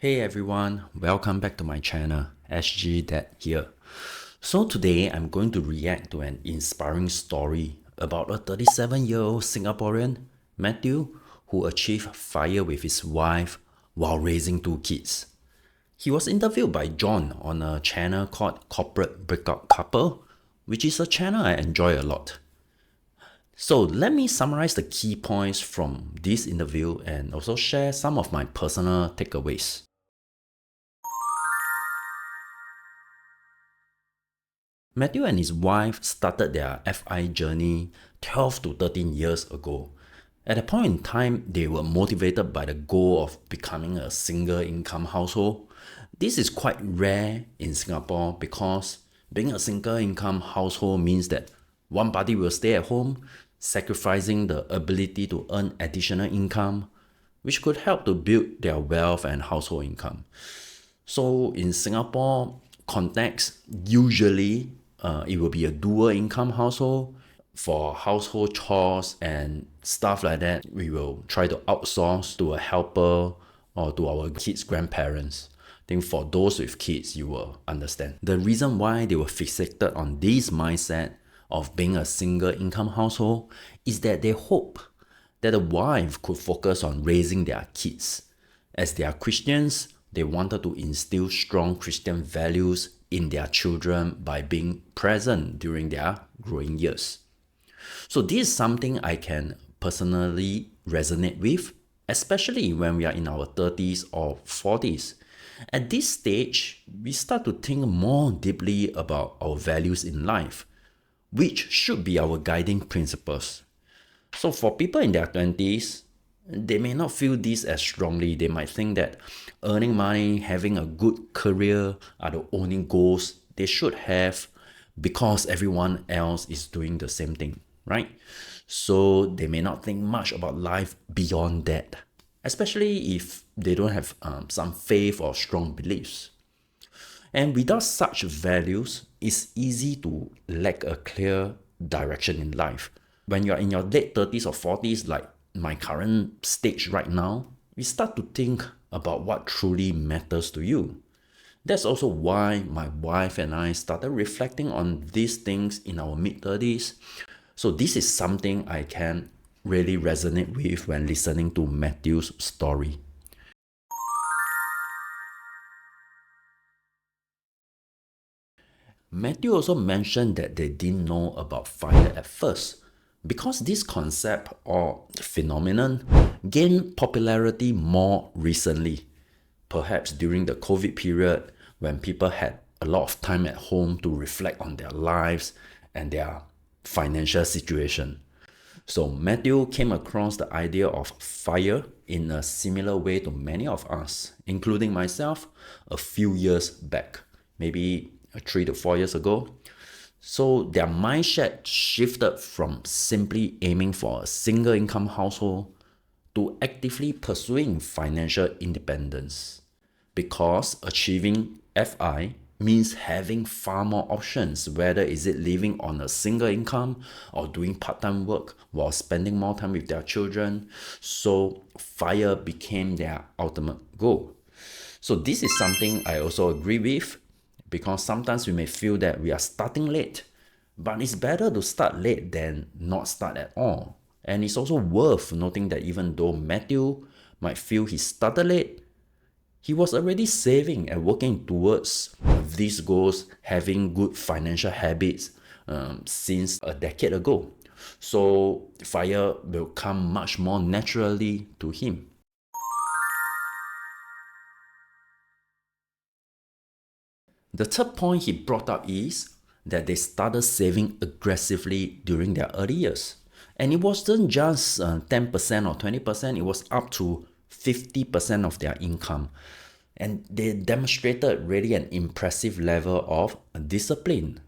Hey everyone, welcome back to my channel, SG Dad here. So today I'm going to react to an inspiring story about a 37-year-old Singaporean, Matthew, who achieved F.I.R.E with his wife while raising two kids. He was interviewed by John on a channel called Corporate Breakout Couple, which is a channel I enjoy a lot. So let me summarize the key points from this interview and also share some of my personal takeaways. Matthew and his wife started their F.I.R.E journey 12 to 13 years ago. At that point in time, they were motivated by the goal of becoming a single income household. This is quite rare in Singapore because being a single income household means that one party will stay at home, sacrificing the ability to earn additional income, which could help to build their wealth and household income. So in Singapore context, usually it will be a dual income household. For household chores and stuff like that, we will try to outsource to a helper or to our kids' grandparents. I think for those with kids, you will understand. The reason why they were fixated on this mindset of being a single income household is that they hope that the wife could focus on raising their kids. As they are Christians, they wanted to instill strong Christian values in their children by being present during their growing years. So this is something I can personally resonate with, especially when we are in our 30s or 40s. At this stage, we start to think more deeply about our values in life, which should be our guiding principles. So for people in their 20s, they may not feel this as strongly. They might think that earning money, having a good career are the only goals they should have because everyone else is doing the same thing, right? So they may not think much about life beyond that, especially if they don't have some faith or strong beliefs. And without such values, it's easy to lack a clear direction in life. When you're in your late 30s or 40s, like my current stage right now, we start to think about what truly matters to you. That's also why my wife and I started reflecting on these things in our mid-30s. So this is something I can really resonate with when listening to Matthew's story. Matthew also mentioned that they didn't know about F.I.R.E at first because this concept or phenomenon gained popularity more recently, perhaps during the COVID period when people had a lot of time at home to reflect on their lives and their financial situation. So Matthew came across the idea of F.I.R.E in a similar way to many of us, including myself, a few years back, maybe 3 to 4 years ago. So their mindset shifted from simply aiming for a single income household to actively pursuing financial independence, because achieving F.I. means having far more options, whether is it living on a single income or doing part-time work while spending more time with their children. So F.I.R.E became their ultimate goal. So this is something I also agree with, because sometimes we may feel that we are starting late, but it's better to start late than not start at all. And it's also worth noting that even though Matthew might feel he started late, he was already saving and working towards these goals, having good financial habits since a decade ago. So F.I.R.E will come much more naturally to him. The third point he brought up is that they started saving aggressively during their early years. And it wasn't just 10% or 20%, it was up to 50% of their income. And they demonstrated really an impressive level of discipline.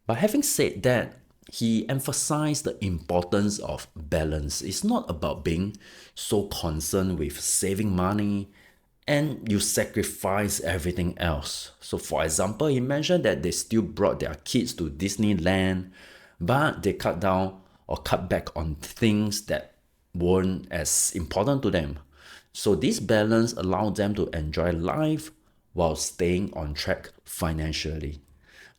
But having said that, he emphasized the importance of balance. It's not about being so concerned with saving money and you sacrifice everything else. So for example, he mentioned that they still brought their kids to Disneyland, but they cut down or cut back on things that weren't as important to them. So this balance allows them to enjoy life while staying on track financially.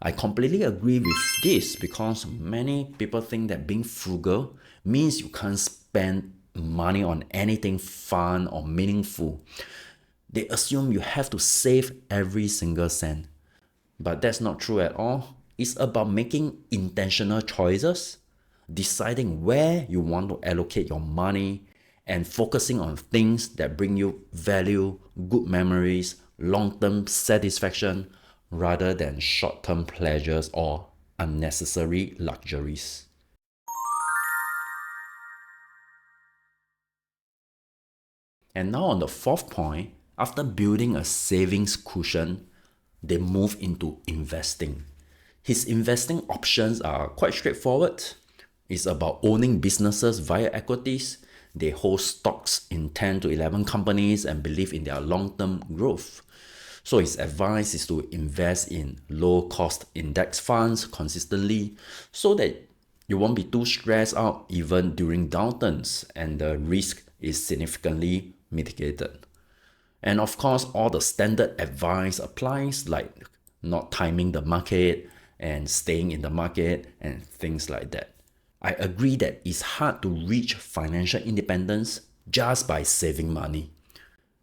I completely agree with this because many people think that being frugal means you can't spend money on anything fun or meaningful. They assume you have to save every single cent. But that's not true at all. It's about making intentional choices, deciding where you want to allocate your money, and focusing on things that bring you value, good memories, long term satisfaction, rather than short term pleasures or unnecessary luxuries. And now, on the fourth point, after building a savings cushion, they move into investing. His investing options are quite straightforward. It's about owning businesses via equities. They hold stocks in 10 to 11 companies and believe in their long term growth. So his advice is to invest in low cost index funds consistently so that you won't be too stressed out even during downturns and the risk is significantly mitigated. And of course, all the standard advice applies, like not timing the market and staying in the market and things like that. I agree that it's hard to reach financial independence just by saving money.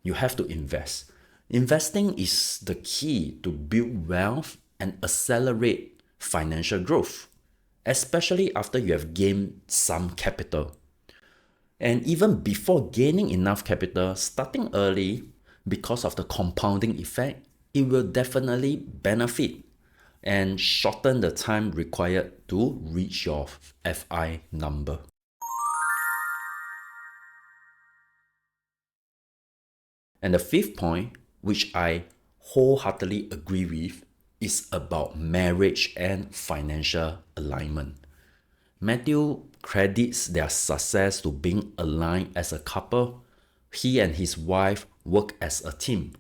You have to invest. Investing is the key to build wealth and accelerate financial growth, especially after you have gained some capital. And even before gaining enough capital, starting early because of the compounding effect, it will definitely benefit and shorten the time required to reach your FI number. And the fifth point, which I wholeheartedly agree with, is about marriage and financial alignment. Matthew credits their success to being aligned as a couple. He and his wife work as a team,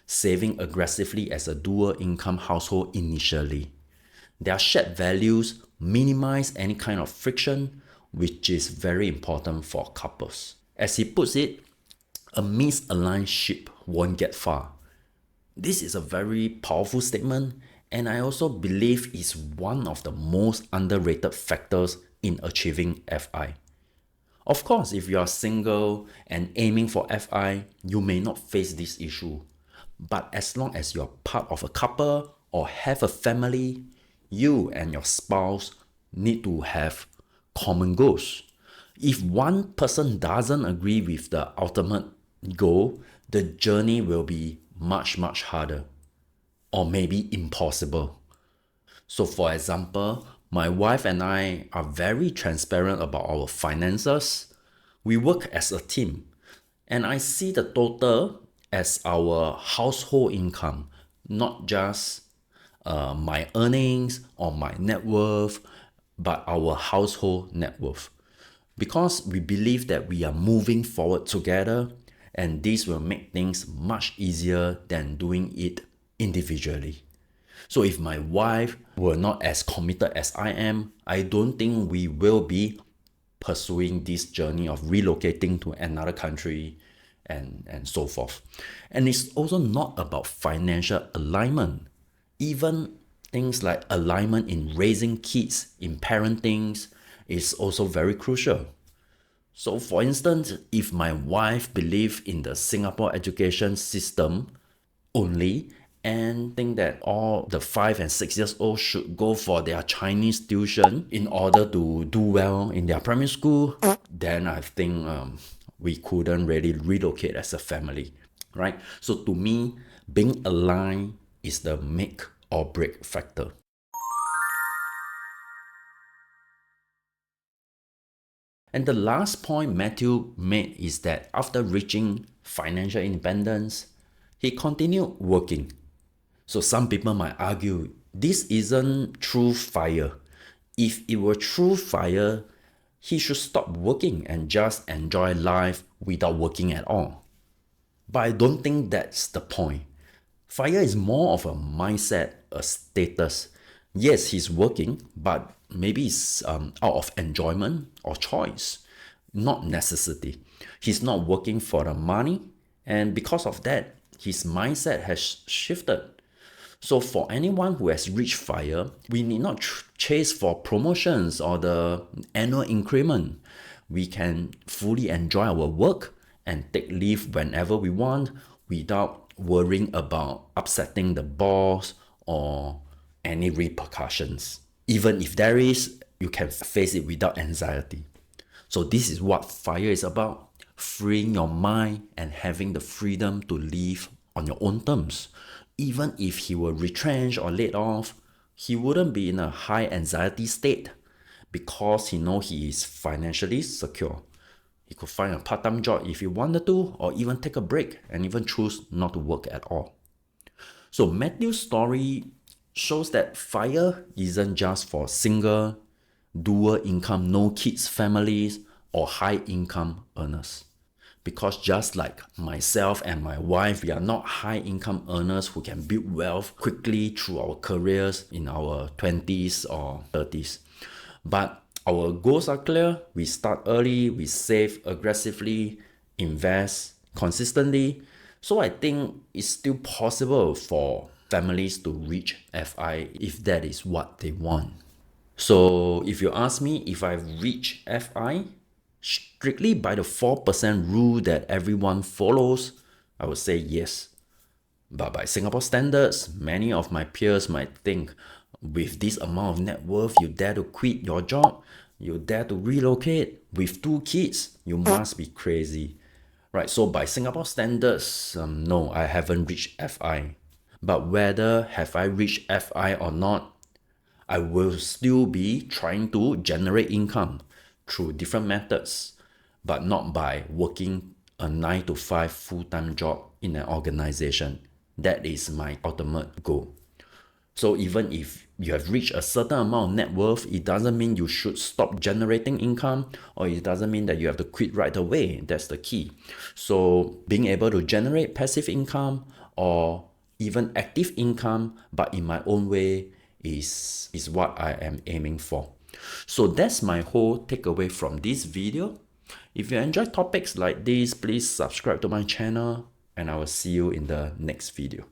saving aggressively as a dual income household initially. Their shared values minimize any kind of friction, which is very important for couples. As he puts it, a misaligned ship won't get far. This is a very powerful statement, and I also believe is one of the most underrated factors in achieving FI. Of course, if you are single and aiming for FI, you may not face this issue. But as long as you're part of a couple or have a family, you and your spouse need to have common goals. If one person doesn't agree with the ultimate goal, the journey will be much harder or maybe impossible. So, for example, my wife and I are very transparent about our finances. We work as a team, and I see the total as our household income, not just my earnings or my net worth, but our household net worth. Because we believe that we are moving forward together, and this will make things much easier than doing it individually. So if my wife were not as committed as I am, I don't think we will be pursuing this journey of relocating to another country and so forth. And it's also not about financial alignment. Even things like alignment in raising kids, in parenting, is also very crucial. So for instance, if my wife believes in the Singapore education system only and think that all the 5 and 6 years old should go for their Chinese tuition in order to do well in their primary school, then I think we couldn't really relocate as a family, right? So to me, being aligned is the make or break factor. And the last point Matthew made is that after reaching financial independence, he continued working. So some people might argue this isn't true FIRE. If it were true FIRE, he should stop working and just enjoy life without working at all. But I don't think that's the point. FIRE is more of a mindset, a status. Yes, he's working, but maybe it's out of enjoyment or choice, not necessity. He's not working for the money, And because of that, his mindset has shifted. So for anyone who has reached FIRE, we need not chase for promotions or the annual increment. We can fully enjoy our work and take leave whenever we want without worrying about upsetting the boss or any repercussions. Even if there is, you can face it without anxiety. So this is what FIRE is about: freeing your mind and having the freedom to live on your own terms. Even if he were retrenched or laid off, he wouldn't be in a high anxiety state because he know he is financially secure. He could find a part-time job if he wanted to, or even take a break and even choose not to work at all. So Matthew's story shows that FIRE isn't just for single, dual income, no kids families, or high income earners. Because just like myself and my wife, we are not high income earners who can build wealth quickly through our careers in our 20s or 30s. But our goals are clear. We start early, we save aggressively, invest consistently. So I think it's still possible for families to reach FI if that is what they want. So if you ask me if I've reached FI strictly by the 4% rule that everyone follows, I would say yes. But by Singapore standards, many of my peers might think, with this amount of net worth, you dare to quit your job, you dare to relocate with 2 kids, you must be crazy. Right, so by Singapore standards, no, I haven't reached FI. But whether have I reached FI or not, I will still be trying to generate income through different methods, but not by working a 9 to 5 full-time job in an organization. That is my ultimate goal. So even if you have reached a certain amount of net worth, it doesn't mean you should stop generating income, or it doesn't mean that you have to quit right away. That's the key. So being able to generate passive income or even active income, but in my own way, is what I am aiming for. So that's my whole takeaway from this video. If you enjoy topics like this, please subscribe to my channel, and I will see you in the next video.